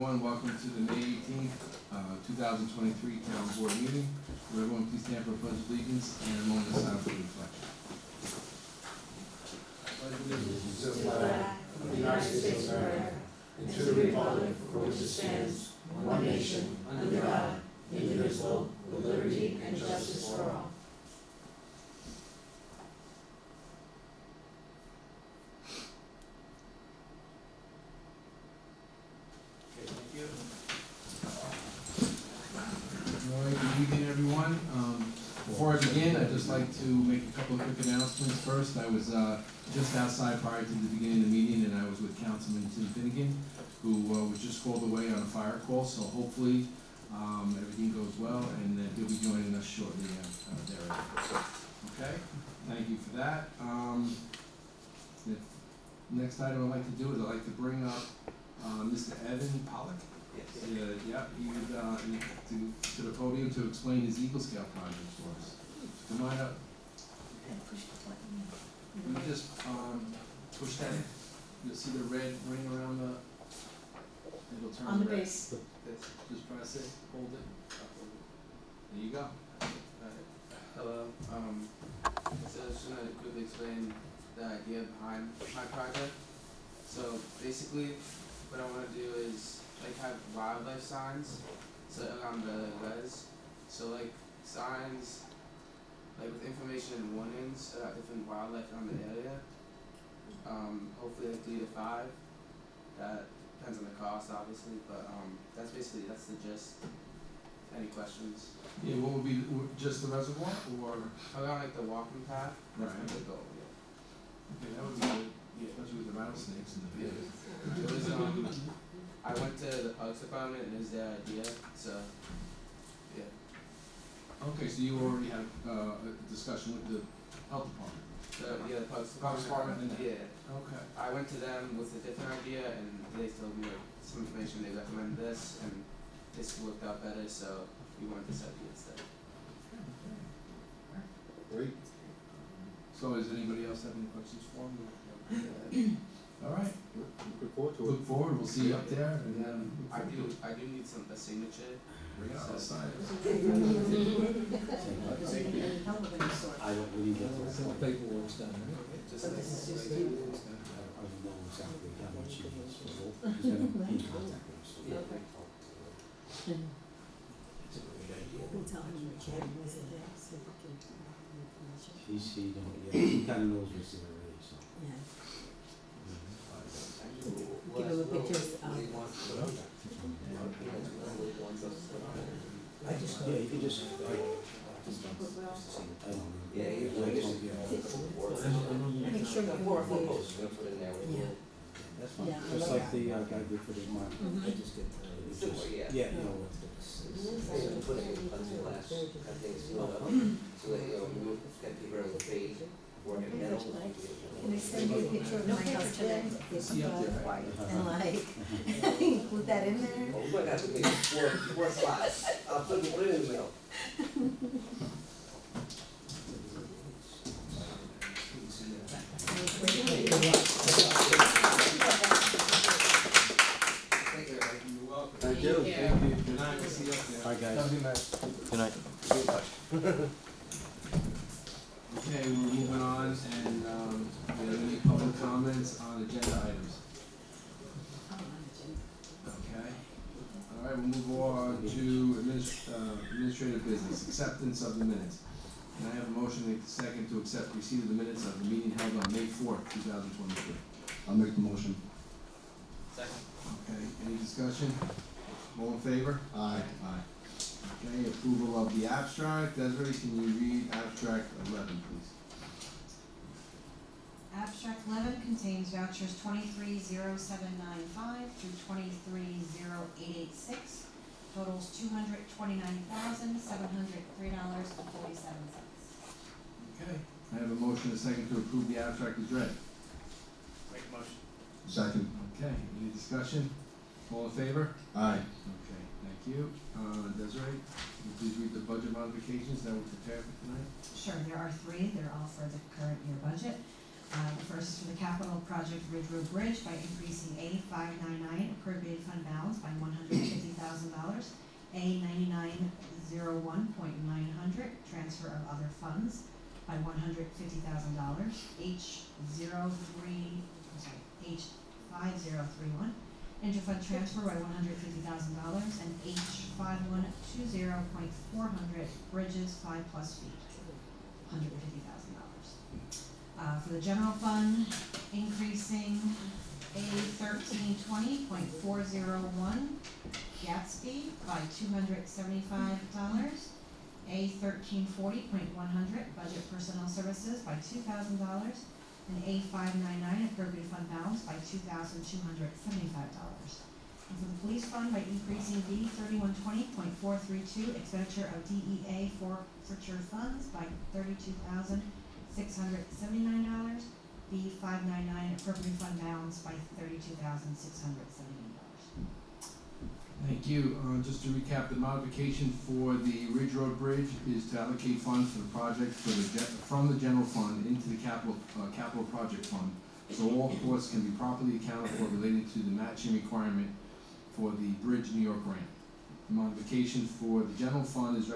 Welcome to the May 18th, 2023 Town Board meeting. Will everyone please stand for a pledge of allegiance and a moment of silence for reflection. Allegiance to the flag of the United States of America and to the republic for which it stands, one nation, under God, indivisible, with liberty and justice for all. All right, good evening, everyone. Before I begin, I'd just like to make a couple of quick announcements. First, I was just outside prior to the beginning of the meeting, and I was with Councilman Tim Finnegan, who was just called away on a fire call, so hopefully everything goes well, and that he'll be joining us shortly thereafter. Okay, thank you for that. The next item I'd like to do is I'd like to bring up Mr. Evan Pollock. Yes. Yeah, he would, to the podium to explain his Eagle Scout project for us. Come on up. You just, push that in. You'll see the red ring around the, it'll turn On the red. base. Just press it, hold it. There you go. Hello. So I was just gonna quickly explain the idea behind my project. So basically, what I want to do is like have wildlife signs so around the res. So like signs like with information and warnings about different wildlife around the area. Hopefully like 3 to 5. That depends on the cost obviously, but that's the gist. Any questions? Yeah, what would be, just the reservoir, or? Around like the walking path. That's Right. the goal. Yeah. Okay, that would be good, yeah, especially with the rattlesnakes and the bears. It was I went to the Parks Department and it was their idea, so yeah. Okay, so you already had a discussion with the health department? So yeah, the Parks Parks Department. Department and Yeah. Okay. I went to them with a different idea and they told me like some information, they recommended this and this worked out better, so we went this idea instead. Great. So does anybody else have any questions for him? All right, Look forward to it. look forward, we'll see you up there, and And then I do need a signature. bring it outside. I don't really get this. Some paperwork's done, Just I don't know exactly how much she needs to vote. He's gonna be in contact with us. Yeah. It's a great idea. We'll tell him we can visit there, so we can information. He don't, yeah, he kinda knows what's there already, so. Yeah. Give him a picture I just, Yeah, you could just, I don't know. Make sure you Four can posts, we're gonna put in there with Yeah. That's fine, Yeah. just like the guy did for the mark. Mhm. I just get tired. It's Similar, just, yeah. yeah, you know, Put it in plexiglass, kind of things, so that, we get people able to fade, work in metal. Can I send you a picture of my house today? See up there, right? And like, put that in there? Oh, we might have to make four slots, I'll put it in the middle. Thank you, everybody. You're welcome. Thank you. Thank you. Good night, we'll see you up there. Hi, guys. Have a good night. Good night. Okay, we're moving on, and, do you have any public comments on agenda items? Okay. All right, we'll move on to administrative business, acceptance of the minutes. Can I have a motion and a second to accept receipt of the minutes of the meeting held on May 4th, 2023? I'll make the motion. Second. Okay, any discussion? All in favor? Aye. Aye. Okay, approval of the abstract. Desiree, can you read abstract 11, please? Abstract 11 contains vouchers 230795 through 230886, totals $229,703.47. Okay, I have a motion and a second to approve the abstract as read. Make a motion. Second. Okay, any discussion? All in favor? Aye. Okay, thank you. Desiree, can you please read the budget modifications that were prepared for tonight? Sure, there are 3. They're all for the current year budget. The first is for the capital project Ridge Road Bridge by increasing A 599 appropriated fund balance by $150,000, A 9901.900 transfer of other funds by $150,000, H 5031 interfund transfer by $150,000, and H 5120.400 bridges 5+ feet, $150,000. For the general fund, increasing A 1320.401 Gatsby by $275, A 1340.100 budget personnel services by $2,000, and A 599 appropriate fund balance by $2,275. And for the police fund, by increasing B 3120.432 expenditure of DEA forfeiture funds by $32,679, B 599 appropriate fund balance by $32,679. Thank you. Just to recap, the modification for the Ridge Road Bridge is to allocate funds for the project from the general fund into the capital project fund. So all costs can be properly accounted for relating to the matching requirement for the Bridge New York grant. The modification for the general fund is to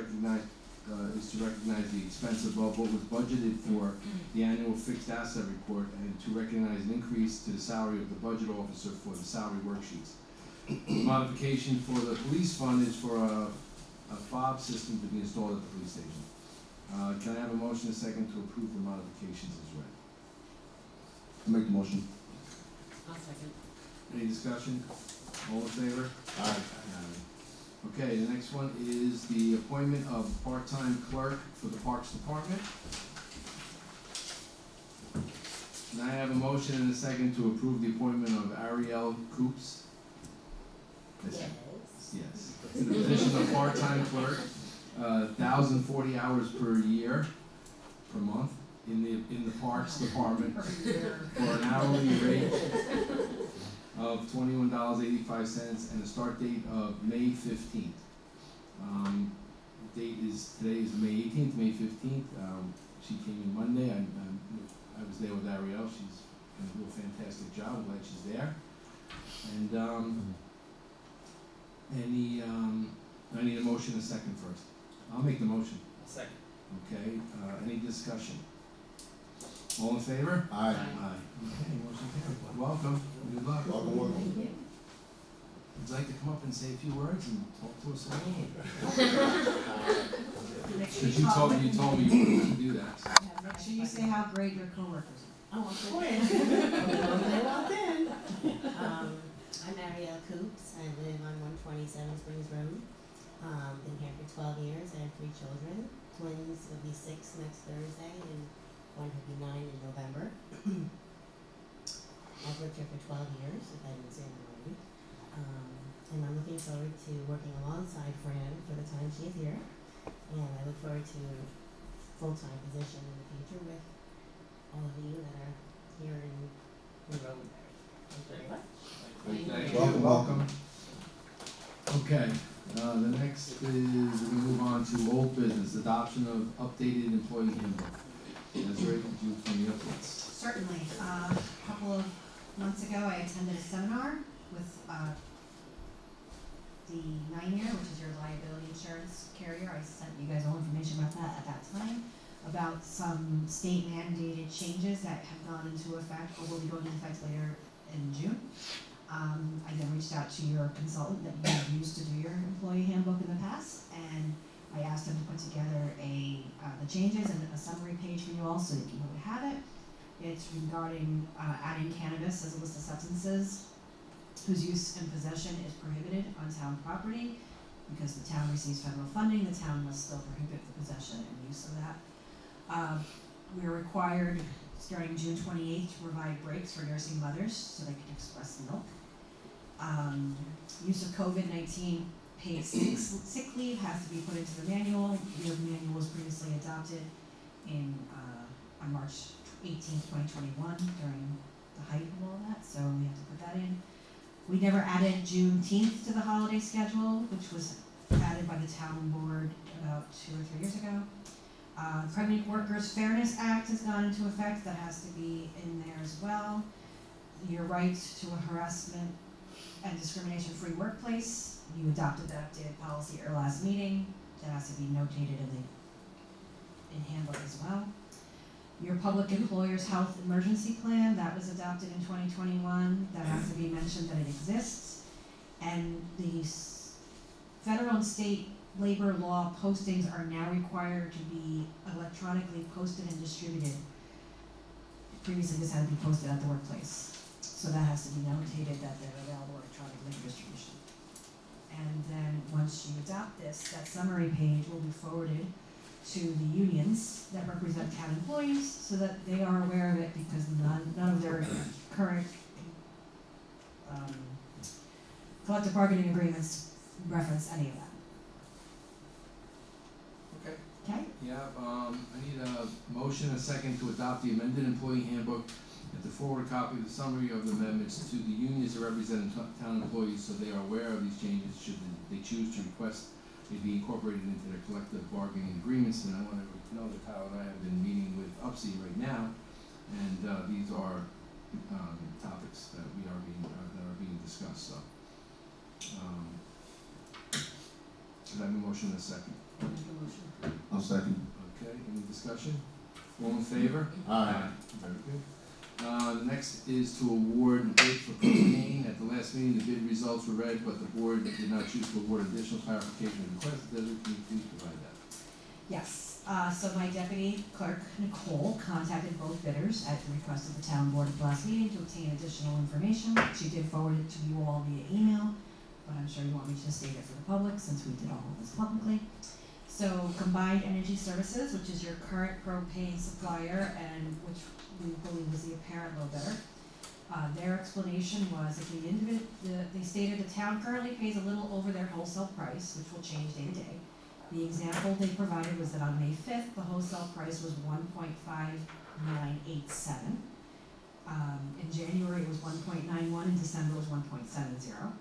recognize the expense above what was budgeted for the annual fixed asset report, and to recognize an increase to the salary of the budget officer for the salary worksheets. The modification for the police fund is for a fob system to be installed at the police station. Can I have a motion and a second to approve the modifications as read? I'll make the motion. I'll second. Any discussion? All in favor? Aye. Okay, the next one is the appointment of part-time clerk for the Parks Department. Can I have a motion and a second to approve the appointment of Ariel Coops? Yes. To the position of part-time clerk, 1,040 hours per year, per month, in the Parks Department, for an hourly rate of $21.85 and a start date of May 15th. Today is May 18th, May 15th. She came in Monday. I was there with Ariel. She's going to do a fantastic job. I'm glad she's there. And I need a motion and a second first. I'll make the motion. Second. Okay, any discussion? All in favor? Aye. Aye. Okay, motion carried. Welcome, good luck. Welcome, welcome. Thank you. Would you like to come up and say a few words and talk to us a little? Make sure Because you told me you were to do that. Make sure you say how great your coworkers are. Oh, okay. Well then. I'm Ariel Coops. I live on 127 Springs Road. Been here for 12 years. I have 3 children. Twins will be 6 next Thursday, and one will be 9 in November. I've lived here for 12 years, if I didn't say that already. And I'm looking forward to working alongside Fran for the time she is here. And I look forward to a full-time position in the future with all of you that are here in Road. Thank you very much. Thank you. Welcome, welcome. Okay, the next is, we're gonna move on to old business, adoption of updated employee handbook. Desiree, could you give me updates? Certainly. A couple of months ago, I attended a seminar with the 9-year, which is your liability insurance carrier. I sent you guys all information about that at that time, about some state mandated changes that have gone into effect or will be going into effect later in June. I then reached out to your consultant that you have used to do your employee handbook in the past, and I asked him to put together the changes and a summary page for you all so that you would have it. It's regarding adding cannabis as a list of substances whose use and possession is prohibited on town property. Because the town receives federal funding, the town must still prohibit the possession and use of that. We're required, starting June 28th, to provide breaks for nursing mothers so they can express milk. Use of COVID-19 paid sick leave has to be put into the manual. The manual was previously adopted on March 18th, 2021, during the height of all that, so we have to put that in. We never added Juneteenth to the holiday schedule, which was added by the town board about 2 or 3 years ago. Pregnant Workers Fairness Act has gone into effect, that has to be in there as well. Your right to a harassment and discrimination-free workplace, you adopted that updated policy at your last meeting, that has to be notated in handbook as well. Your Public Employers Health Emergency Plan, that was adopted in 2021, that has to be mentioned that it exists. And the federal and state labor law postings are now required to be electronically posted and distributed. Previously, this had to be posted at the workplace, so that has to be notated that they're available electronically for distribution. And then, once you adopt this, that summary page will be forwarded to the unions that represent town employees, so that they are aware of it, because none of their current, collective bargaining agreements reference any of that. Okay. Okay? Yeah, I need a motion, a second, to adopt the amended employee handbook and to forward a copy of the summary of the amendments to the unions that represent town employees, so they are aware of these changes should they choose to request they be incorporated into their collective bargaining agreements. And I want to know that Kyle and I have been meeting with UPSI right now, and these are topics that are being discussed. So, should I have a motion in a second? I'll second. Okay, any discussion? All in favor? Aye. Very good. Next is to award bid for propane. At the last meeting, the bid results were read, but the board did not choose to award additional clarification requested. Desiree, can you please provide that? Yes, so my deputy clerk, Nicole, contacted both bidders at the request of the town board at the last meeting to obtain additional information. She did forward it to you all via email, but I'm sure you want me to state it for the public, since we did all of this publicly. So Combined Energy Services, which is your current propane supplier, and which we believe was the apparent low bidder, their explanation was that they stated the town currently pays a little over their wholesale price, which will change day to day. The example they provided was that on May 5th, the wholesale price was 1.5987. In January, it was 1.91, in December, it was 1.70.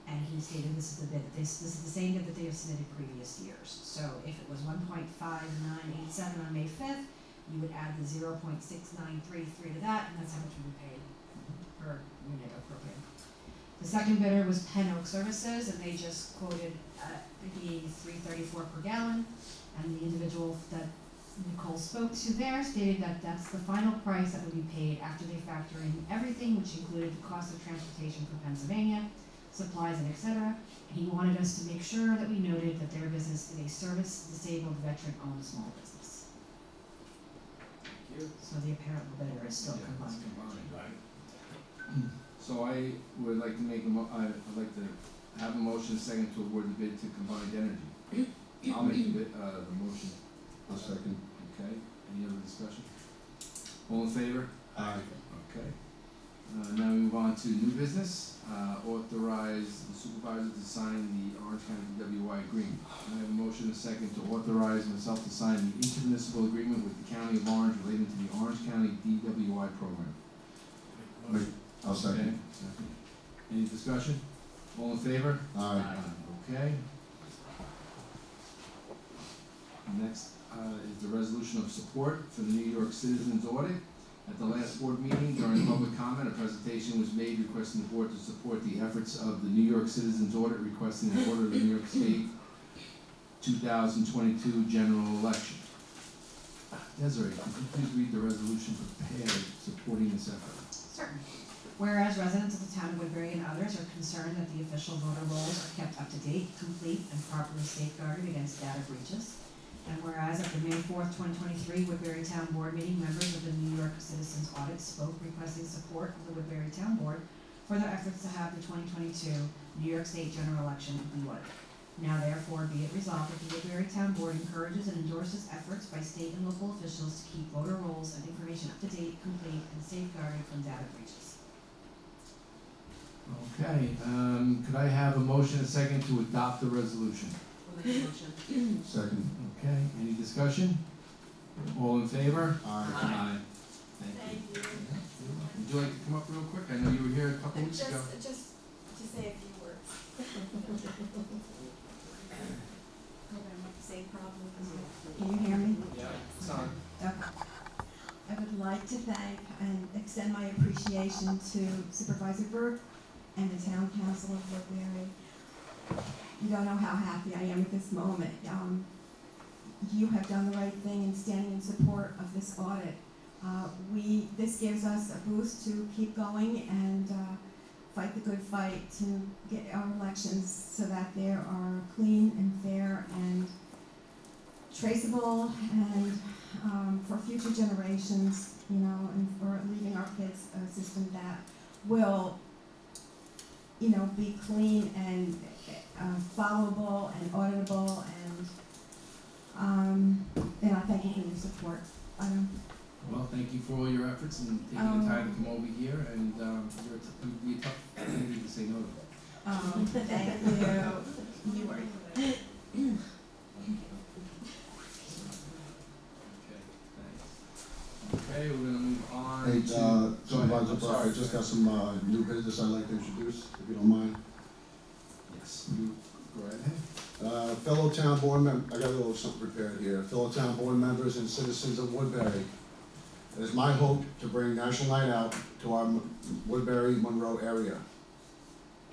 And he stated this is the bid, this is the same bid that they have submitted previous years. So if it was 1.5987 on May 5th, you would add the 0.6933 to that, and that's how much we would pay per unit of propane. The second bidder was Penn Oak Services, and they just quoted it being $3.34 per gallon. And the individual that Nicole spoke to there stated that that's the final price that would be paid after they factor in everything, which included the cost of transportation for Pennsylvania, supplies, and etc. He wanted us to make sure that we noted that their business is a service-disabled, veteran-owned small business. Thank you. So the apparent bidder is still Yeah, it's combined. combined, right? So I would like to I'd like to have a motion second to award the bid to Combined Energy. I'll make the motion. I'll second. Okay, any other discussion? All in favor? Aye. Okay. Now we move on to new business. Authorize the supervisor to sign the Orange County DWI agreement. I have a motion and a second to authorize myself to sign the intermunicipal agreement with the County of Orange relating to the Orange County DWI program. I'll second. Okay, second. Any discussion? All in favor? Aye. Okay. Next is the resolution of support for the New York Citizens Audit. At the last board meeting, during public comment, a presentation was made requesting the board to support the efforts of the New York Citizens Audit, requesting the order of the New York State 2022 general election. Desiree, could you please read the resolution prepared supporting this effort? Certainly. Whereas residents of the town of Woodbury and others are concerned that the official voter rolls are kept up to date, complete, and properly safeguarded against data breaches. And whereas at the May 4th, 2023 Woodbury Town Board meeting, members of the New York Citizens Audit spoke requesting support of the Woodbury Town Board for their efforts to have the 2022 New York State general election be audited. Now therefore be it resolved that the Woodbury Town Board encourages and endorses efforts by state and local officials to keep voter rolls and information up to date, complete, and safeguarded from data breaches. Okay, could I have a motion and a second to adopt the resolution? Second. Okay, any discussion? All in favor? Aye. Thank you. Thank you. Would you like to come up real quick? I know you were here a couple weeks ago. Just to say a few words. Hope I don't have the same problem with this. Can you hear me? Yeah. extend my appreciation to Supervisor Burke and the Town Council of Woodbury. You don't know how happy I am at this moment. You have done the right thing in standing in support of this audit. This gives us a boost to keep going and fight the good fight to get our elections so that they are clean and fair and traceable and for future generations, you know, and for leaving our kids a system that will, you know, be clean and followable and auditable and I thank you for your support. Well, thank you for all your efforts and taking the time to come over here, and you'd be a tough thing to say no to. Thank you. You were. Okay, thanks. Okay, we're gonna move on Hey, to. Go ahead. Supervisor I'm Burke, I sorry. just got some, new business I'd like to introduce, if you don't mind. Yes, you go right ahead. Fellow town board I got a little something prepared here. Fellow town board members and citizens of Woodbury, it is my hope to bring National Night Out to our Woodbury, Monroe area.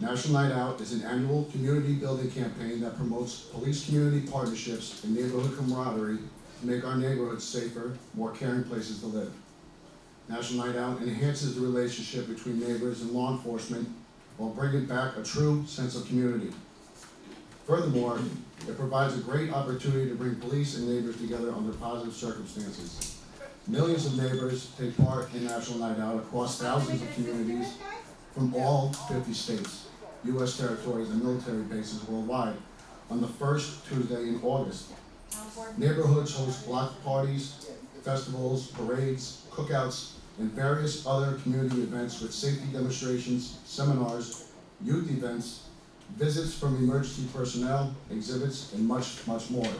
National Night Out is an annual community building campaign that promotes police-community partnerships and neighborhood camaraderie to make our neighborhoods safer, more caring places to live. National Night Out enhances the relationship between neighbors and law enforcement while bringing back a true sense of community. Furthermore, it provides a great opportunity to bring police and neighbors together under positive circumstances. Millions of neighbors take part in National Night Out across thousands of communities from all 50 states, U.S. territories, and military bases worldwide on the first Tuesday in August. Neighborhoods host block parties, festivals, parades, cookouts, and various other community events with safety demonstrations, seminars, youth events, visits from emergency personnel, exhibits, and much, much more.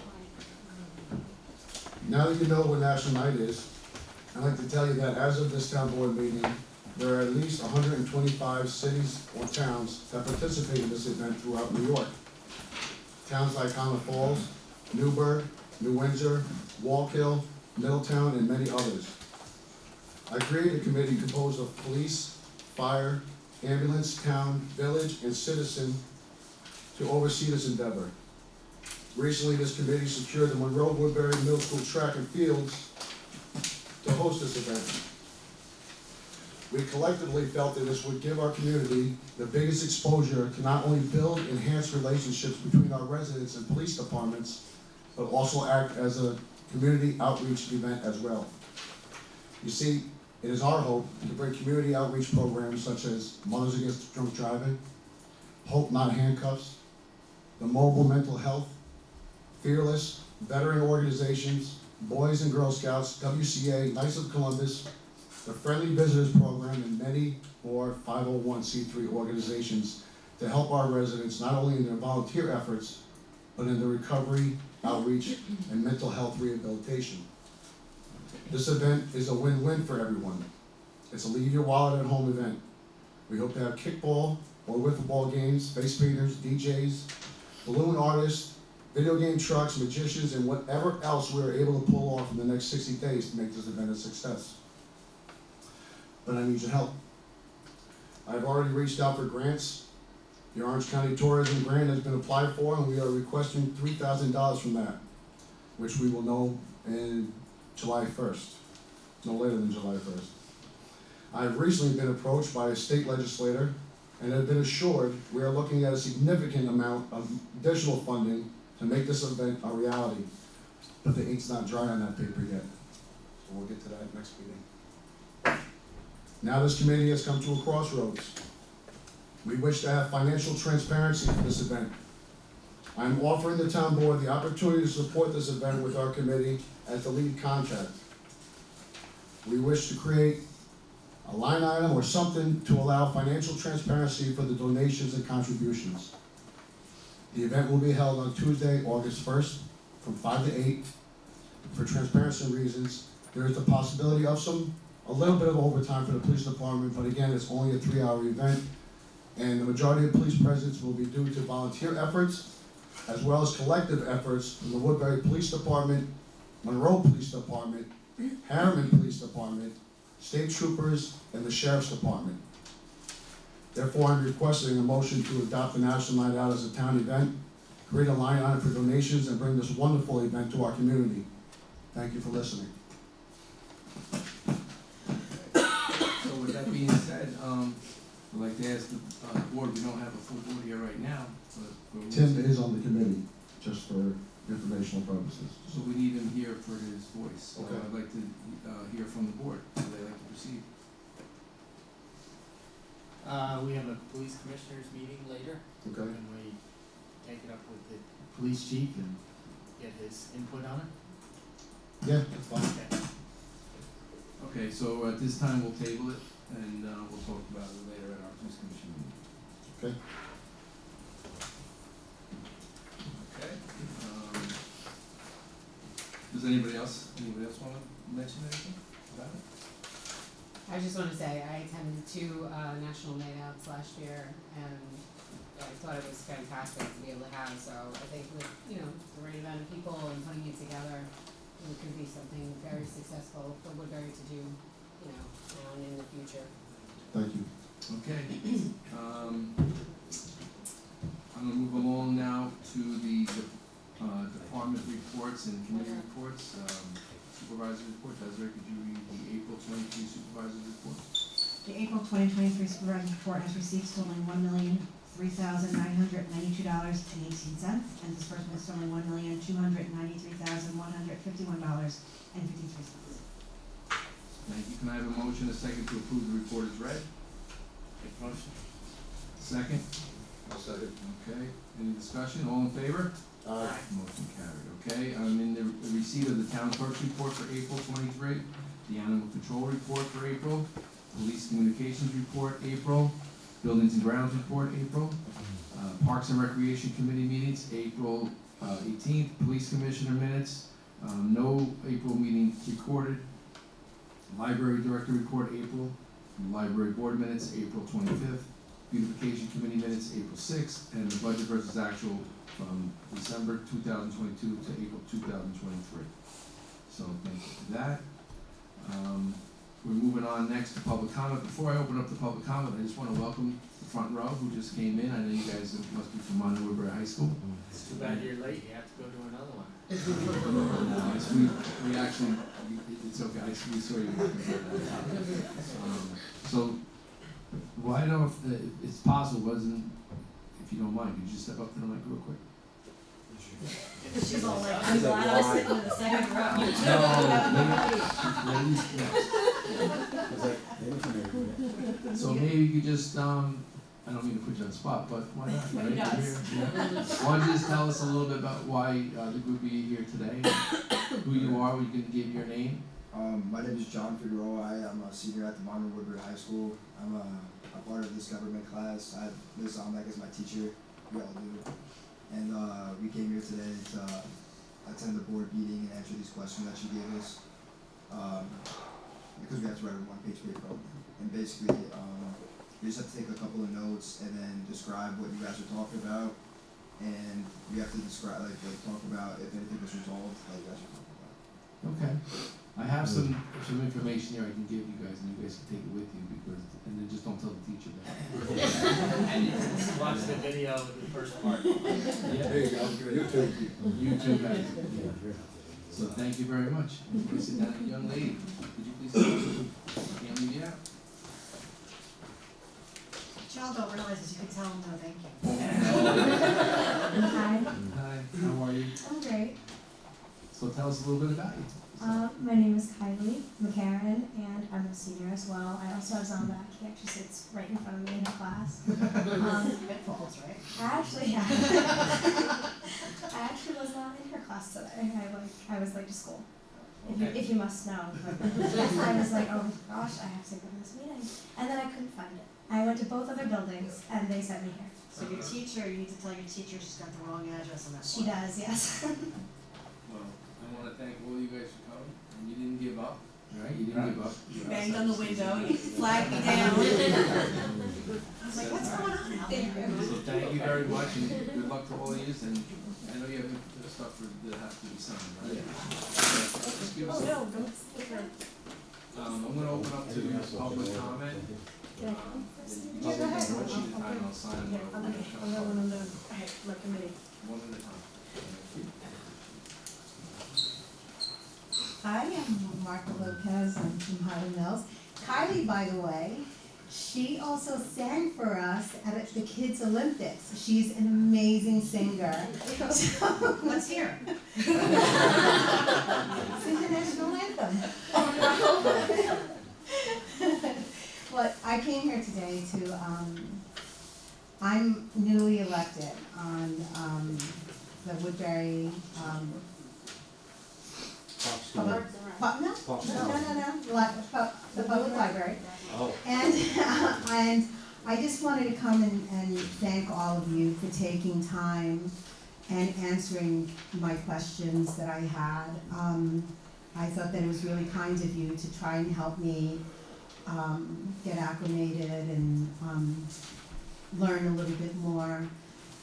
Now that you know what National Night is, I'd like to tell you that as of this town board meeting, there are at least 125 cities or towns that participate in this event throughout New York. Towns like Common Falls, Newburgh, New Windsor, Wallkill, Middletown, and many others. I created a committee composed of police, fire, ambulance, town, village, and citizen to oversee this endeavor. Recently, this committee secured the Monroe Woodbury Middle School track and fields to host this event. We collectively felt that this would give our community the biggest exposure to not only build enhanced relationships between our residents and police departments, but also act as a community outreach event as well. You see, it is our hope to bring community outreach programs such as Mothers Against Drunk Driving, Hope Not Handcuffs, the Mobile Mental Health, Fearless, veteran organizations, Boys and Girl Scouts, WCA, Knights of Columbus, the Friendly Visitors Program, and many more 501c3 organizations to help our residents not only in their volunteer efforts, but in the recovery, outreach, and mental health rehabilitation. This event is a win-win for everyone. It's a leave your wallet at home event. We hope to have kickball or wiffle ball games, face painters, DJs, balloon artists, video game trucks, magicians, and whatever else we're able to pull off in the next 60 days to make this event a success. But I need your help. I've already reached out for grants. The Orange County Tourism Grant has been applied for, and we are requesting $3,000 from that, which we will know in July 1st, no later than July 1st. I've recently been approached by a state legislator and have been assured we are looking at a significant amount of additional funding to make this event a reality. But the ink's not dry on that paper yet, so we'll get to that next meeting. Now this committee has come to a crossroads. We wish to have financial transparency for this event. I am offering the town board the opportunity to support this event with our committee as the lead contract. We wish to create a line item or something to allow financial transparency for the donations and contributions. The event will be held on Tuesday, August 1st, from 5 to 8. For transparency reasons, there is the possibility of a little bit of overtime for the police department, but again, it's only a 3-hour event, and the majority of police presence will be due to volunteer efforts, as well as collective efforts from the Woodbury Police Department, Monroe Police Department, Harriman Police Department, state troopers, and the sheriff's department. Therefore, I'm requesting a motion to adopt the National Night Out as a town event, create a line item for donations, and bring this wonderful event to our community. Thank you for listening. So with that being said, I'd like to ask the board, we don't have a full board here right now, but. Tim is on the committee, just for informational purposes. So we need him here for his voice. So Okay. I'd like to hear from the board. Would they like to proceed? We have a police commissioners meeting later, Okay? and we take it up with the police chief and get his input on it. Yeah, that's fine. Okay. Okay, so at this time, we'll table it, and we'll talk about it later at our police commission meeting. Okay. Okay. Does anybody else wanna mention anything about it? I just want to say, I attended 2 national night outs last year, and I thought it was fantastic to be able to have, so I think with, the right amount of people and putting it together, it could be something very successful for Woodbury to do, now and in the future. Thank you. Okay. I'm gonna move along now to the department reports and committee reports. Supervisor report, Desiree, could you read the April 23 supervisor report? The April 2023 supervisor report has receipts totaling $1,003,992.18, and disbursements totaling $1,293,151.53. Thank you. Can I have a motion, a second, to approve the report as read? Make motion. Second? I'll second. Okay. Any discussion? All in favor? Motion carried. Okay, I'm in the receipt of the town clerk's report for April 23, the animal control report for April, police communications report, April, buildings and grounds report, April, parks and recreation committee meetings, April 18th, police commissioner minutes, no April meeting recorded, library director report, April, library board minutes, April 25th, beautification committee minutes, April 6th, and the budget versus actual from December 2022 to April 2023. So thank you for that. We're moving on next to public comment. Before I open up the public comment, I just want to welcome the front row who just came in. I know you guys must be from Monroe Woodbury High School. It's too bad you're late, you have to go to another one. We actually, it's okay, we saw you. So, well, I don't know if it's possible, if you don't mind, could you just step up to the mic real quick? She's all like, I'm glad I was sitting in the second row. So maybe you could just, I don't mean to put you on the spot, but why not? He right? does. You're here, yeah. Why don't you just tell us a little bit about why the group are here today, who you are, you can give your name. My name is John Figueroa. I am a senior at the Monroe Woodbury High School. I'm a part of this government class. I have Ms. Zombek as my teacher. We all do. And we came here today to attend the board meeting and answer these questions that she gave us. Because we have to write a one-page paper. And basically, we just have to take a couple of notes and then describe what you guys are talking about. And we have to describe, talk about if anything was resolved, like you guys are talking about. Okay. I have some information here I can give you guys, and you guys can take it with you, and then just don't tell the teacher that. And you can watch the video of the first part. There you go. YouTube. You too, guys. So thank you very much. Please sit down, young lady. Could you please sit down? Can't leave you out. Y'all don't realize this, you can tell them no thank you. Hi, Hi, how are you? I'm great. So tell us a little bit about you. My name is Kylie McCarran, and I'm a senior as well. I also have Zombek. He actually sits right in front of me in her class. Pitfalls, right? I actually was not in her class today. I was late to school. If you must know. But I was like, oh gosh, I have to go to this meeting. And then I couldn't find it. I went to both other buildings and they sent me here. So your teacher, you need to tell your teacher she's got the wrong address on that She one. does, yes. Well, I want to thank all you guys for coming, and you didn't give up, all right? You didn't give up. You banged on the window, you flagged me down. I was like, what's going on out there? So thank you very much, and good luck to all of you, and I know you have stuff that has to be signed, right? Just give us Oh, no, don't stick her. I'm gonna open up to Anything else? public comment. Yeah. One sheet at a time, I'll sign them. Okay, I'll go on the, okay, my committee. One at a time. Hi, I'm Martha Lopez, I'm from Highland Mills. Kylie, by the way, she also sang for us at the Kids Olympics. She's an amazing singer. So, Let's hear. sing the national anthem. But I came here today to, I'm newly elected on, the Woodbury, public, no, the public library. Oh. And I just wanted to come and thank all of you for taking time and answering my questions that I had. I thought that it was really kind of you to try and help me get acclimated and learn a little bit more.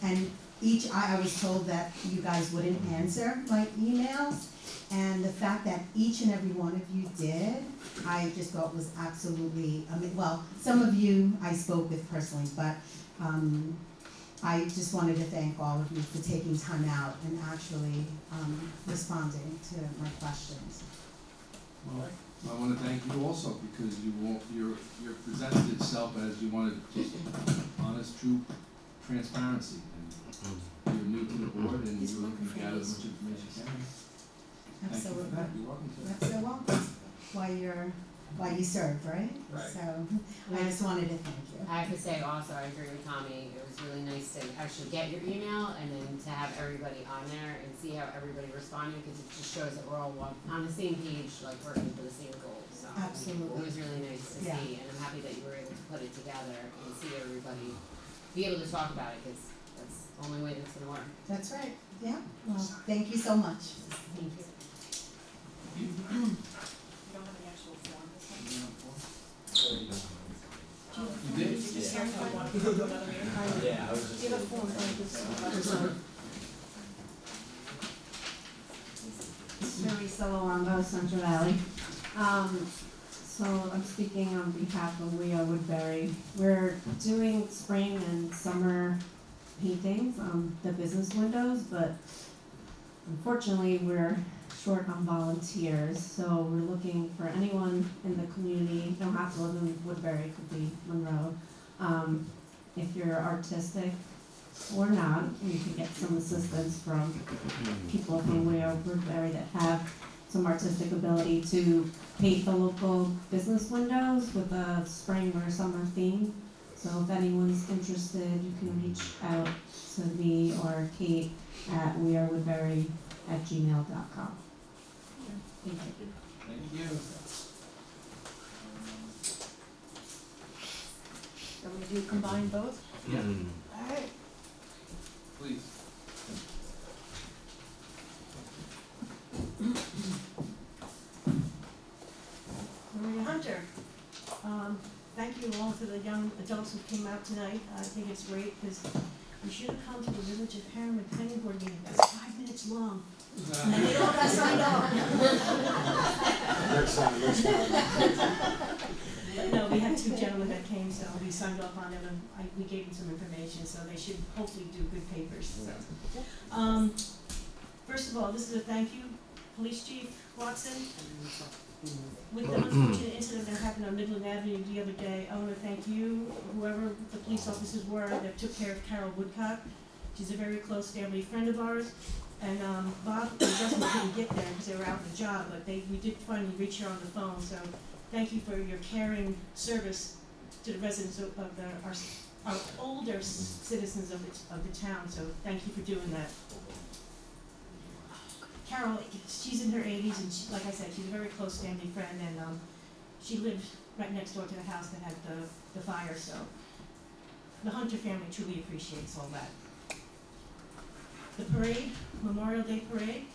And I was told that you guys wouldn't answer my emails, and the fact that each and every one of you did, I just thought was absolutely, well, some of you I spoke with personally, but I just wanted to thank all of you for taking time out and actually responding to my questions. Well, I wanna thank you also, because you're presented itself as you wanted just honest, true transparency. And you're new to the board and you're looking to gather as much information as you can. Thank you for Absolutely. that. You're welcome to. That's so welcome. Why you serve, right? Right. So I just wanted to thank you. I have to say also, I agree with Tommy, it was really nice to actually get your email and then to have everybody on there and see how everybody responded, because it just shows that we're all on the same page, like working for the same goal, so. Absolutely. It was really nice to Yeah. see, and I'm happy that you were able to put it together and see everybody, be able to talk about it, because that's the only way that's gonna work. That's right. Yeah. Well, thank you so much. Thank you. You don't have the actual form this time? You did? Just here, I want to go to another meeting. Yeah, I was just. Do you have a form like this? Mary Sololongo, Central Valley. So I'm speaking on behalf of We Are Woodbury. We're doing spring and summer paintings on the business windows, but unfortunately, we're short on volunteers. So we're looking for anyone in the community, don't have to live in Woodbury, it could be Monroe. If you're artistic or not, you can get some assistance from people from We Are Woodbury that have some artistic ability to paint the local business windows with a spring or summer theme. So if anyone's interested, you can reach out to me or Kate at wearewoodbury@gmail.com. Thank you. Thank you. And we do combine both? Yeah. Alright. Please. Maria Hunter, thank you all to the young adults who came out tonight. I think it's great, because you should have come to the Village of Harriman Planning Board meeting. That's 5 minutes long. And they all got signed off. Next time. But no, we had 2 gentlemen that came, so we signed off on them, and we gave them some information, so they should hopefully do good papers, so. First of all, this is a thank you, Police Chief Watson. With the unfortunate incident that happened on Midland Avenue the other day, I wanna thank you, whoever the police officers were that took care of Carol Woodcock. She's a very close family friend of ours, and, Bob and Justin couldn't get there because they were out on the job, but we did finally reach her on the phone, so thank you for your caring service to the residents of our older citizens of the town, so thank you for doing that. Carol, she's in her 80s, and she, like I said, she's a very close family friend, and she lived right next door to the house that had the fire, so the Hunter family truly appreciates all that. The parade, Memorial Day Parade,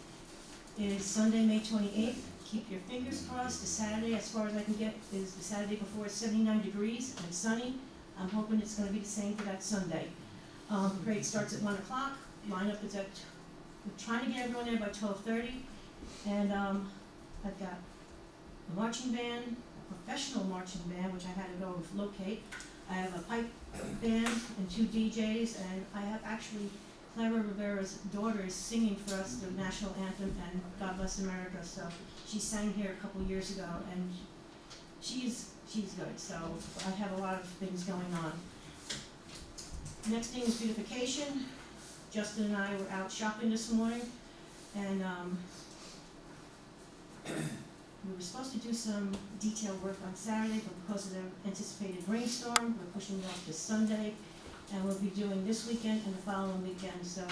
is Sunday, May 28th. Keep your fingers crossed. The Saturday, as far as I can get, is the Saturday before. It's 79 degrees and it's sunny. I'm hoping it's going to be the same for that Sunday. Parade starts at 1 o'clock. Lineup is at, we're trying to get everyone there by 12:30. And I've got a marching band, a professional marching band, which I had to go locate. I have a pipe band and 2 DJs, and I have actually Clara Rivera's daughter is singing for us the national anthem and God Bless America. So she sang here a couple years ago, and she's good. So I have a lot of things going on. Next thing is beautification. Justin and I were out shopping this morning, and we were supposed to do some detail work on Saturday, but because of the anticipated rainstorm, we're pushing it off to Sunday. And we'll be doing this weekend and the following weekend, so,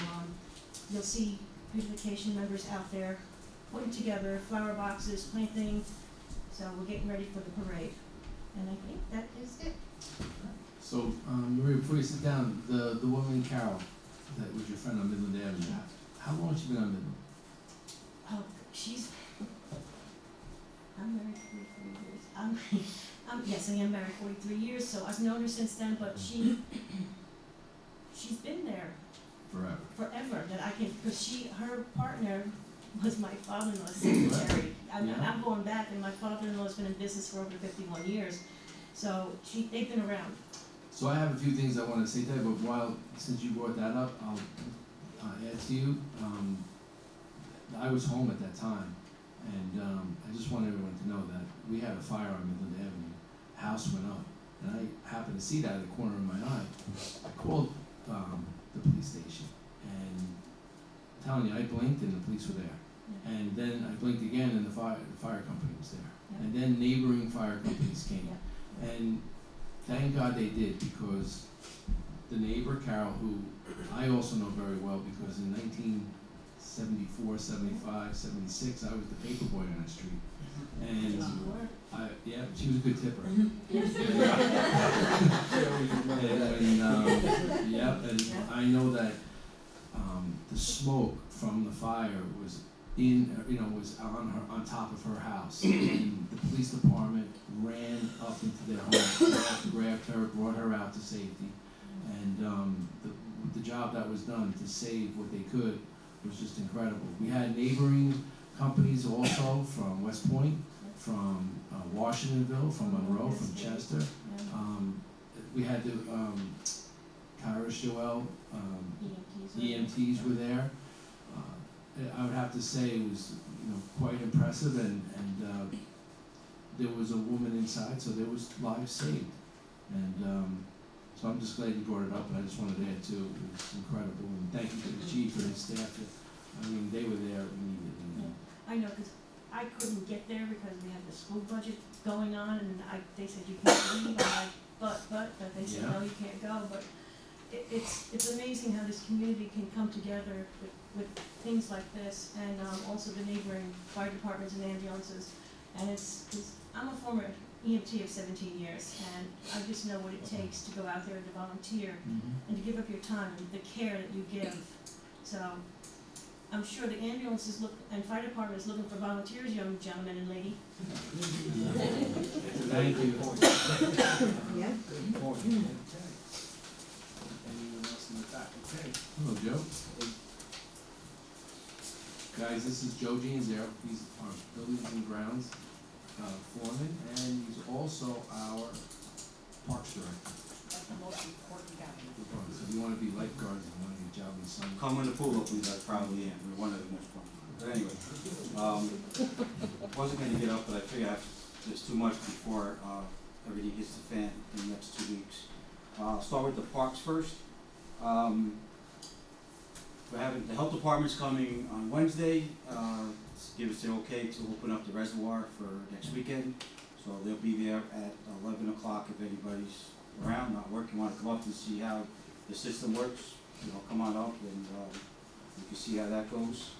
you'll see beautification members out there putting together flower boxes, planting, so we're getting ready for the parade. And I think that is it. So, Maria, before you sit down, the woman Carol, that was your friend on Midland Avenue, how long has she been on Midland? Oh, I'm married 43 years. Yes, I am married 43 years, so I've known her since then, but she's been there forever, that I can, because her partner was my father-in-law's secretary. I'm going back, and my father-in-law's been in business for over 51 years, so they've been around. So I have a few things I want to say today, but since you brought that up, I'll add to you. I was home at that time, and I just want everyone to know that we had a fire on Midland Avenue. House went up, and I happened to see that at the corner of my eye. I called the police station, and I'm telling you, I blinked and the police were there. And then I blinked again and the fire company was there. And then neighboring fire companies came. And thank God they did, because the neighbor, Carol, who I also know very well, because in 1974, 75, 76, I was the paper boy on that street. And she was a good tipper. And I know that the smoke from the fire was was on top of her house, and the police department ran up into their home, grabbed her, brought her out to safety, and the job that was done to save what they could was just incredible. We had neighboring companies also from West Point, from Washingtonville, from Monroe, from Chester. We had the Kairos Joel, EMTs were there. I would have to say it was quite impressive, and there was a woman inside, so there was lives saved. And so I'm just glad you brought it up, and I just wanted to add too, it was incredible. And thank you to the chief and his staff. I mean, they were there immediately. I know, because I couldn't get there because we had the school budget going on, and they said you can't leave. I'm like, but they said no, you can't go. But it's amazing how this community can come together with things like this, and also the neighboring fire departments and ambulances. And I'm a former EMT of 17 years, and I just know what it takes to go out there and to volunteer and to give up your time and the care that you give. So I'm sure the ambulances and fire department is looking for volunteers, young gentlemen and lady. Thank you. Yeah. Anyone else in the back? Okay. Hello, Joe. Guys, this is Joe Gianzaro. He's our buildings and grounds foreman, and he's also our parks director. That's the most important guy. So if you want to be lifeguards and want to get a job in some. Come when the pool opens, I probably am, we're one of the most fun. But anyway, wasn't gonna get up, but I figured there's too much before, everything hits the fan in the next 2 weeks. I'll start with the parks first. We're having, the health department's coming on Wednesday, give us the okay to open up the reservoir for next weekend. So they'll be there at 11 o'clock if anybody's around, not working, wanna come up and see how the system works, come on up and, you can see how that goes.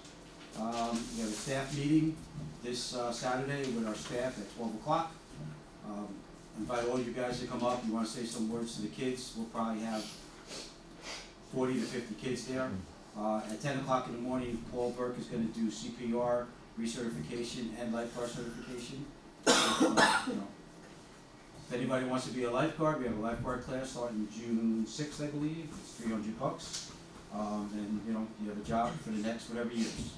We have a staff meeting this Saturday with our staff at 12 o'clock. Invite all you guys to come up, you wanna say some words to the kids, we'll probably have 40 to 50 kids there. At 10 o'clock in the morning, Paul Burke is gonna do CPR, recertification, and lifeguard certification. If anybody wants to be a lifeguard, we have a lifeguard class starting June 6th, I believe, it's $300. And you have a job for the next whatever years.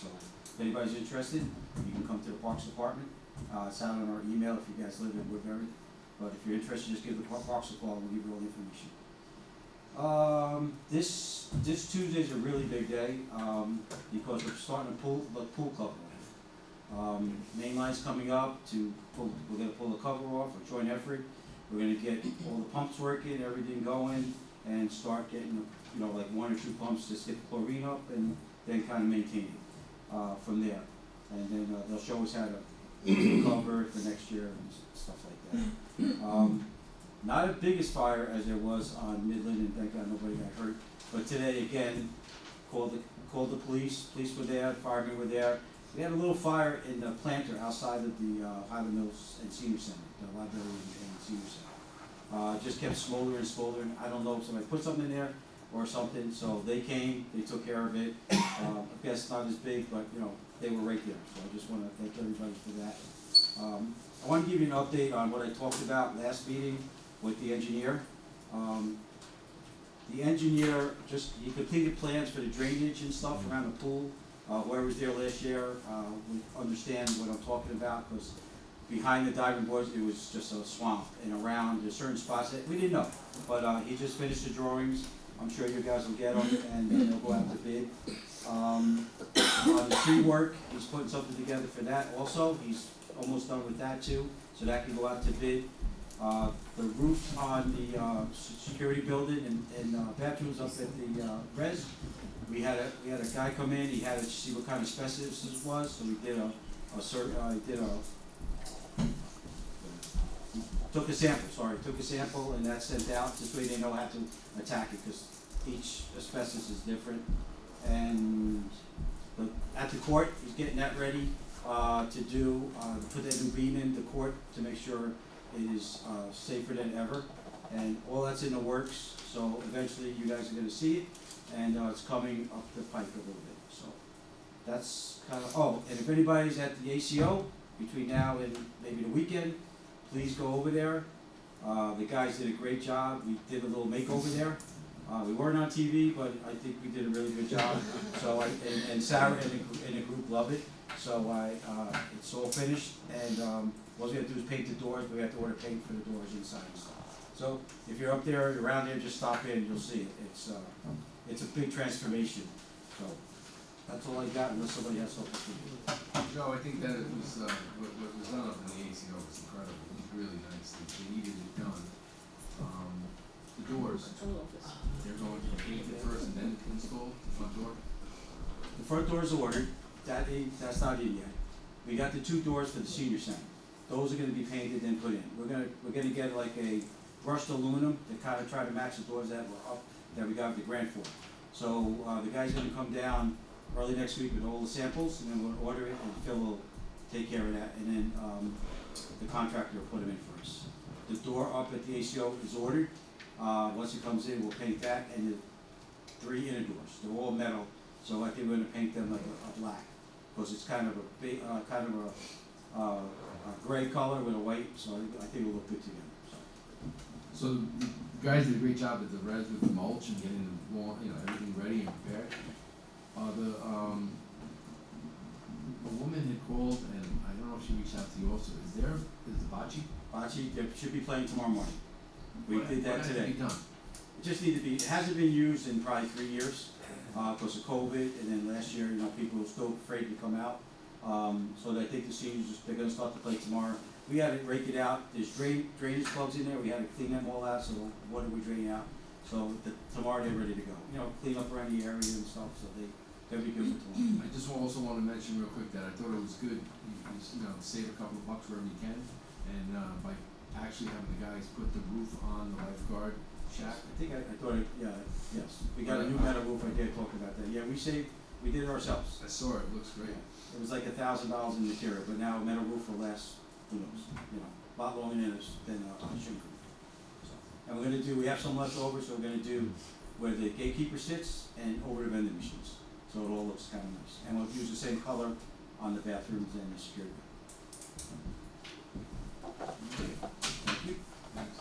So if anybody's interested, you can come to the Parks Department. It's out on our email if you guys live in Woodbury. But if you're interested, just give the Parks a call, we'll give you all the information. This Tuesday's a really big day, because we're starting to pull the pool cover off. Main line's coming up we're gonna pull the cover off, a joint effort. We're gonna get all the pumps working, everything going, and start getting, like 1 or 2 pumps, just get the chlorine up and then kind of maintain it, from there. And then, they'll show us how to cover for next year and stuff like that. Not as big as fire as there was on Midland, and thank God nobody got hurt. But today, again, called the police were there, firemen were there. We had a little fire in the planter outside of the Highland Mills and Senior Center, the library and Senior Center. Just kept smoldering and smoldering. I don't know if somebody put something in there or something, so they came, they took care of it. I guess not as big, but they were right there, so I just wanna thank everybody for that. I wanna give you an update on what I talked about last meeting with the engineer. The engineer he completed plans for the drainage and stuff around the pool. Whoever was there last year, would understand what I'm talking about, because behind the diving boards, it was just a swamp, and around there's certain spots that we didn't know. But, he just finished the drawings. I'm sure you guys will get them, and then they'll go out to bid. On the tree work, he's putting something together for that also. He's almost done with that too, so that can go out to bid. The roof on the security building and bathrooms up at the res, we had a guy come in. He had to see what kind of asbestos this was, so we did took a sample, and that's sent out. This way they know how to attack it, because each asbestos is different. And at the court, he's getting that ready to put that new beam in the court to make sure it is safer than ever. And all that's in the works, so eventually you guys are gonna see it, and it's coming up the pike a little bit. So that's kind of, and if anybody's at the ACO between now and maybe the weekend, please go over there. The guys did a great job. We did a little makeover there. We weren't on TV, but I think we did a really good job. So and Sarah and the group love it. So it's all finished, and what we have to do is paint the doors. But we have to order paint for the doors inside and stuff. So if you're up there, around there, just stop in. You'll see it. It's a big transformation. So that's all I got, unless somebody has something for you. Joe, I think that it was, what was done up in the ACO was incredible. It was really nice. They needed it done. The doors, they're going to paint it first and then install the front door. The front door's ordered. That's not in yet. We got the 2 doors for the senior center. Those are gonna be painted and put in. We're gonna get like a brushed aluminum to kind of try to match the doors that were up, that we got the grant for. So, the guy's gonna come down early next week with all the samples, and then we'll order it, and Phil will take care of that, and then, the contractor will put them in for us. The door up at the ACO is ordered. Once it comes in, we'll paint that, and the 3 inner doors. They're all metal, so I think we're gonna paint them like a black, because it's kind of a gray color with a white, so I think it'll look good together. So the guys did a great job at the res with the mulch and getting the lawn, everything ready and prepared. A woman had called, and I don't know if she reached out to you also. Is the bocce? Bocce, they should be playing tomorrow morning. We did that What has to today. be done? It just need to be, it hasn't been used in probably 3 years, because of COVID, and then last year, people were still afraid to come out. So I think the seniors, they're gonna start to play tomorrow. We had to rake it out. There's drainage plugs in there. We had to clean them all out, so water we drain out. So tomorrow they're ready to go. Clean up around the area and stuff, so they'll be good for tomorrow. I just also want to mention real quick that I thought it was good, you save a couple of bucks wherever you can, and by actually having the guys put the roof on the lifeguard shack. I think I thought yes. We got a new metal roof. I did talk about that. Yeah, we did it ourselves. I saw it, looks great. It was like $1,000 in material, but now a metal roof will last, who knows, a lot longer than a shingle roof. So, and we have some left over, so we're gonna do where the gatekeeper sits and over the vending machines. So it all looks kind of nice. And we'll use the same color on the bathrooms and the security. Thank you. Thanks.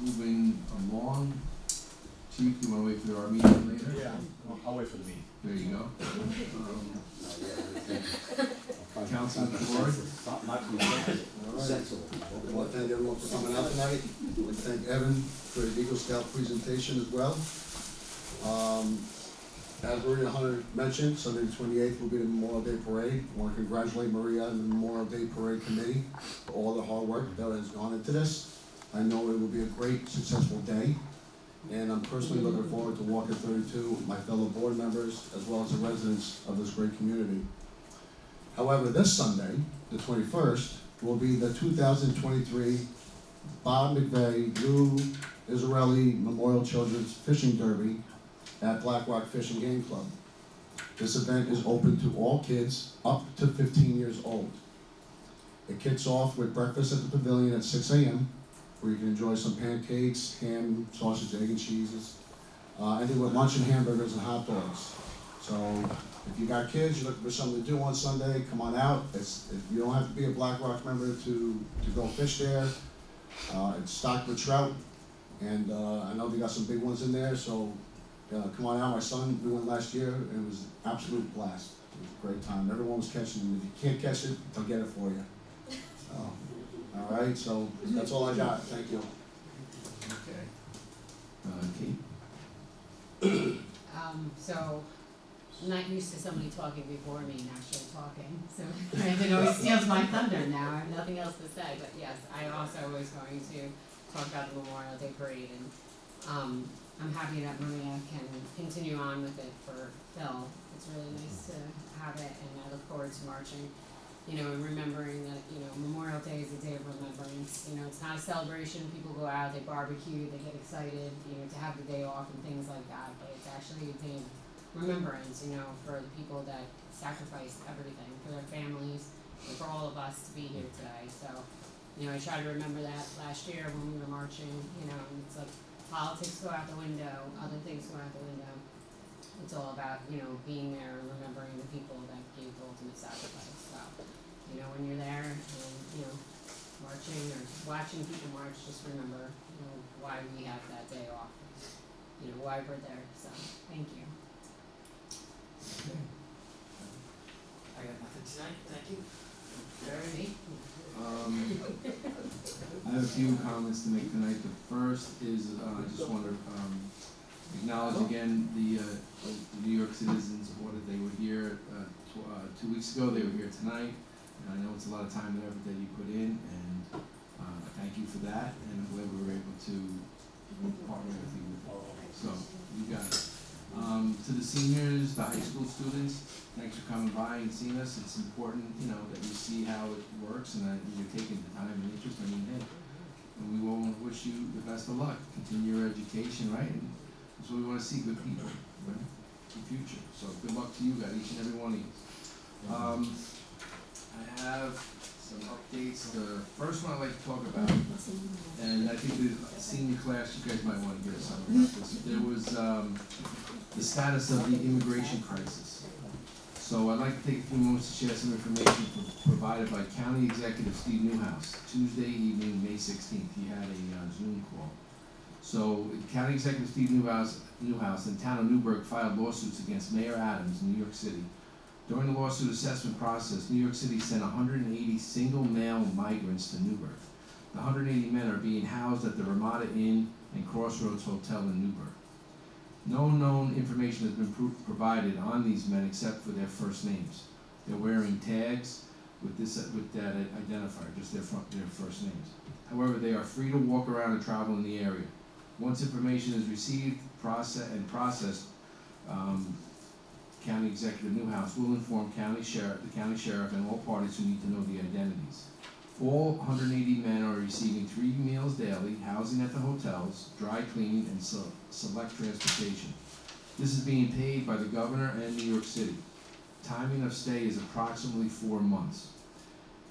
Moving along Chief, you wanna wait for our meeting later? Yeah, I'll wait for the meeting. There you go. Councilman Ford? I want to thank everyone for coming out tonight. I want to thank Evan for the Eagle Scout presentation as well. As Maria Hunter mentioned, Sunday the 28th will be the Memorial Day Parade. I want to congratulate Maria and the Memorial Day Parade Committee for all the hard work that has gone into this. I know it will be a great, successful day, and I'm personally looking forward to walking 32 with my fellow board members as well as the residents of this great community. However, this Sunday, the 21st, will be the 2023 Bob McVeigh Lou Israeli Memorial Children's Fishing Derby at Black Rock Fish and Game Club. This event is open to all kids up to 15 years old. It kicks off with breakfast at the pavilion at 6 a.m., where you can enjoy some pancakes, ham, sausage, egg, and cheeses, and then with lunch and hamburgers and hot dogs. So if you got kids, you're looking for something to do on Sunday, come on out. You don't have to be a Black Rock member to go fish there. It's stocked with trout, and I know they got some big ones in there, so come on out. My son, we went last year, and it was an absolute blast. It was a great time. Everyone was catching them. If you can't catch it, they'll get it for you. All right, so that's all I got. Thank you. Okay. Kate? So, I'm not used to somebody talking before me and actually talking, so Brandon always steals my thunder now, I have nothing else to say, but yes, I also was going to talk about the Memorial Day Parade, and, I'm happy that Maria can continue on with it for Phil. It's really nice to have it, and I look forward to marching, and remembering that, Memorial Day is a day of remembrance. It's not a celebration, people go out, they barbecue, they get excited, to have the day off and things like that, but it's actually a day of remembrance, for the people that sacrificed everything, for their families, and for all of us to be here today. So, I tried to remember that last year when we were marching, and it's like, politics go out the window, other things go out the window. It's all about, being there and remembering the people that gave the ultimate sacrifice. So, when you're there and, marching or watching people march, just remember, why we have that day off, why we're there. So, thank you. Okay. I got nothing tonight, thank you. Alrighty. I have a few comments to make tonight. The first is, I just want to acknowledge again the New York Citizens Audit. They were here 2 weeks ago, they were here tonight, and I know it's a lot of time and effort that you put in, and thank you for that, and I'm glad we were able to partner with you with all. So, you got it. To the seniors, the high school students, thanks for coming by and seeing us. It's important, that you see how it works and that you're taking the time and interest. Hey, and we will wish you the best of luck. Continue your education, right? And that's what we want to see, good people, right? The future. So good luck to you guys, each and every one of you. I have some updates. The first one I'd like to talk about, and I think the senior class, you guys might want to hear something about this. There was the status of the immigration crisis. So I'd like to take a few moments to share some information provided by County Executive Steve Newhouse, Tuesday evening, May 16th. He had a Zoom call. So County Executive Steve Newhouse and the town of Newburgh filed lawsuits against Mayor Adams in New York City. During the lawsuit assessment process, New York City sent 180 single male migrants to Newburgh. The 180 men are being housed at the Ramada Inn and Crossroads Hotel in Newburgh. No known information has been provided on these men except for their first names. They're wearing tags with that identifier, just their first names. However, they are free to walk around and travel in the area. Once information is received, processed, County Executive Newhouse will inform the county sheriff, and all parties who need to know the identities. All 180 men are receiving 3 meals daily, housing at the hotels, dry cleaning, and select transportation. This is being paid by the governor and New York City. Timing of stay is approximately 4 months.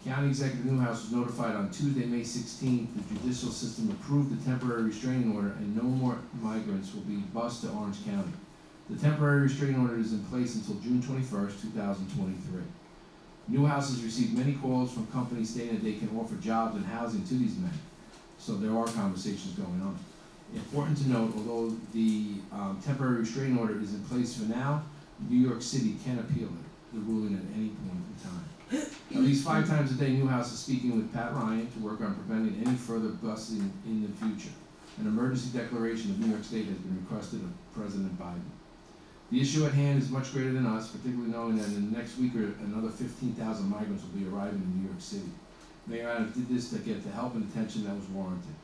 County Executive Newhouse was notified on Tuesday, May 16th. The judicial system approved the temporary restraining order, and no more migrants will be bused to Orange County. The temporary restraining order is in place until June 21st, 2023. Newhouse has received many calls from companies stating that they can offer jobs and housing to these men. So there are conversations going on. Important to note, although the temporary restraining order is in place for now, New York City can appeal the ruling at any point in time. At least 5 times a day, Newhouse is speaking with Pat Ryan to work on preventing any further busing in the future. An emergency declaration of New York State has been requested of President Biden. The issue at hand is much greater than us, particularly knowing that in the next week or another 15,000 migrants will be arriving in New York City. Mayor Adams did this to get the help and attention that was warranted.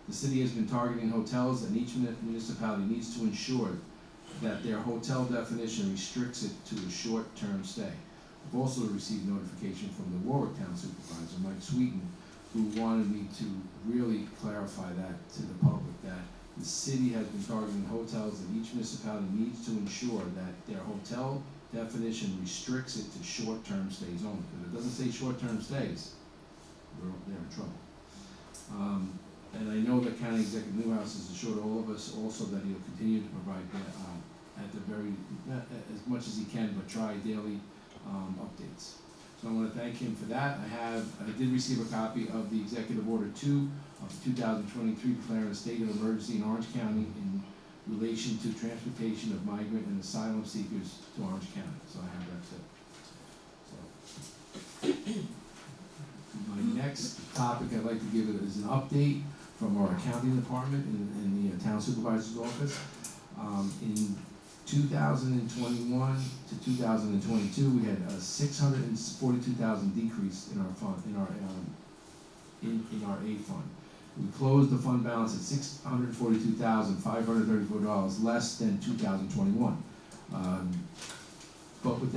The city has been targeting hotels, and each municipality needs to ensure that their hotel definition restricts it to a short-term stay. I've also received notification from the Warwick Town Supervisor, Mike Sweeten, who wanted me to really clarify that to the public, that the city has been targeting hotels, and each municipality needs to ensure that their hotel definition restricts it to short-term stays only. If it doesn't say short-term stays, they're in trouble. And I know that County Executive Newhouse has assured all of us also that he'll continue to provide at the very, as much as he can, but try daily updates. So I want to thank him for that. I did receive a copy of the Executive Order 2 of 2023 declaring a state of emergency in Orange County in relation to transportation of migrant and asylum seekers to Orange County. So I have that too. So my next topic I'd like to give is an update from our accounting department in the town supervisor's office. In 2021 to 2022, we had a 642,000 decrease in our fund, in our A fund. We closed the fund balance at $642,534, less than 2021. But with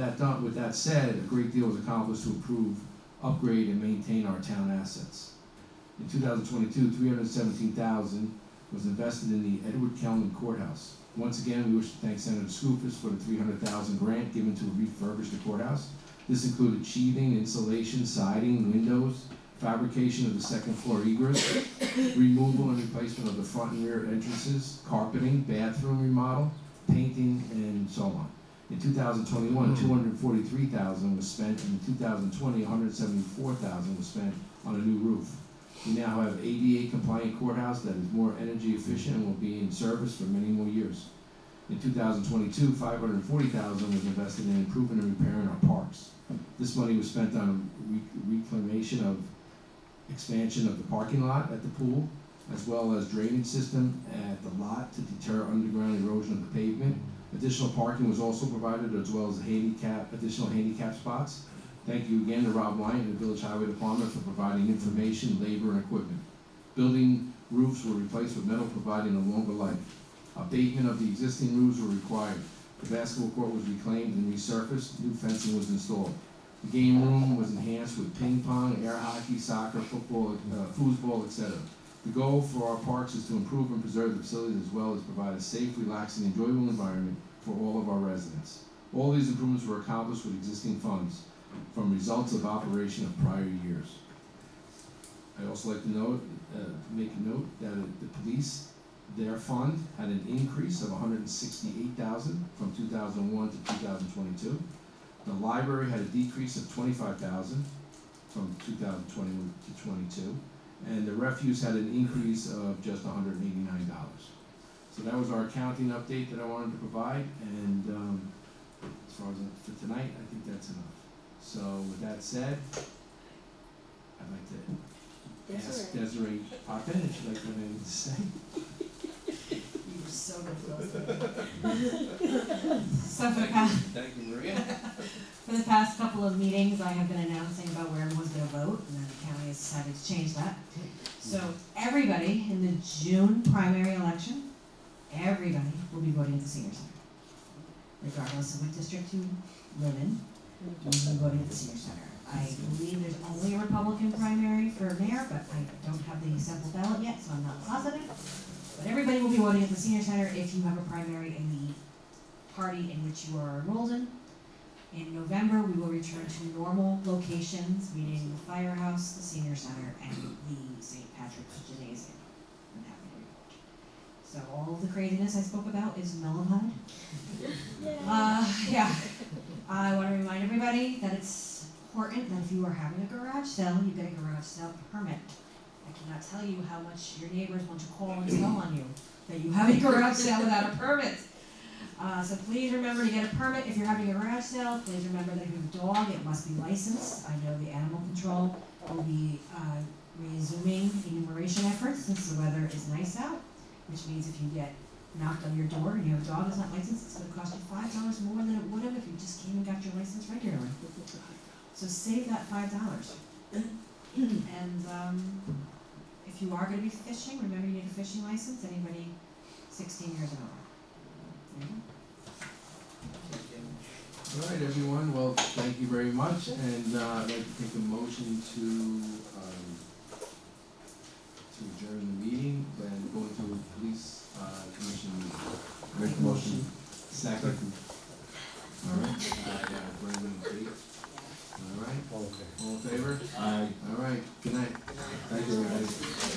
that said, a great deal was accomplished to improve, upgrade, and maintain our town assets. In 2022, $317,000 was invested in the Edward Kelman Courthouse. Once again, we wish to thank Senator Skoufis for the $300,000 grant given to refurbish the courthouse. This included sheathing, insulation, siding, windows, fabrication of the second floor egress, removal and replacement of the front and rear entrances, carpeting, bathroom remodel, painting, and so on. In 2021, $243,000 was spent, and in 2020, $174,000 was spent on a new roof. We now have ADA compliant courthouse that is more energy efficient and will be in service for many more years. In 2022, $540,000 was invested in improving and repairing our parks. This money was spent on reclamation of expansion of the parking lot at the pool, as well as drainage system at the lot to deter underground erosion of the pavement. Additional parking was also provided, as well as additional handicap spots. Thank you again to Rob Wine and the Village Highway Department for providing information, labor, and equipment. Building roofs were replaced with metal, providing a longer life. Abatement of the existing roofs were required. The basketball court was reclaimed and resurfaced. New fencing was installed. The game room was enhanced with ping pong, air hockey, soccer, football, foosball, etc. The goal for our parks is to improve and preserve the facilities as well as provide a safe, relaxing, enjoyable environment for all of our residents. All these improvements were accomplished with existing funds from results of operation of prior years. I also like to make a note that the police, their fund had an increase of $168,000 from 2001 to 2022. The library had a decrease of $25,000 from 2021 to 22, and the refuse had an increase of just $189. So that was our accounting update that I wanted to provide, and as far as for tonight, I think that's enough. So with that said, I'd like to ask Desiree Poppin if she'd like to have anything to say. You were so good. So Thank you, Maria. for the past couple of meetings, I have been announcing about where everyone's gonna vote, and then the county has decided to change that. So everybody in the June primary election, everybody will be voting at the senior center. Regardless of what district you live in, you'll be voting at the senior center. I believe there's only a Republican primary for mayor, but I don't have the sample ballot yet, so I'm not positive. But everybody will be voting at the senior center if you have a primary in the party in which you are enrolled in. In November, we will return to normal locations, meaning the firehouse, the senior center, and the St. Patrick's Gymnasium. I'm happy to report. So all of the craziness I spoke about is nullified. Yeah. I want to remind everybody that it's important that if you are having a garage sale, you get a garage sale permit. I cannot tell you how much your neighbors want to call and tell on you, that you have a garage sale without a permit. So please remember to get a permit if you're having a garage sale. Please remember that if you have a dog, it must be licensed. I know the animal control will be resuming enumeration efforts since the weather is nice out, which means if you get knocked on your door and your dog is not licensed, it's gonna cost you $5 more than it would have if you just came and got your license regularly. So save that $5. And if you are gonna be fishing, remember you need a fishing license, anybody 16 years and over. There you go. All right, everyone, well, thank you very much, and I'd like to take a motion to adjourn the meeting and go into a police commission meeting. Make the motion. Second. All right, yeah, Brendan, Kate. All right, Okay. all in favor? Aye.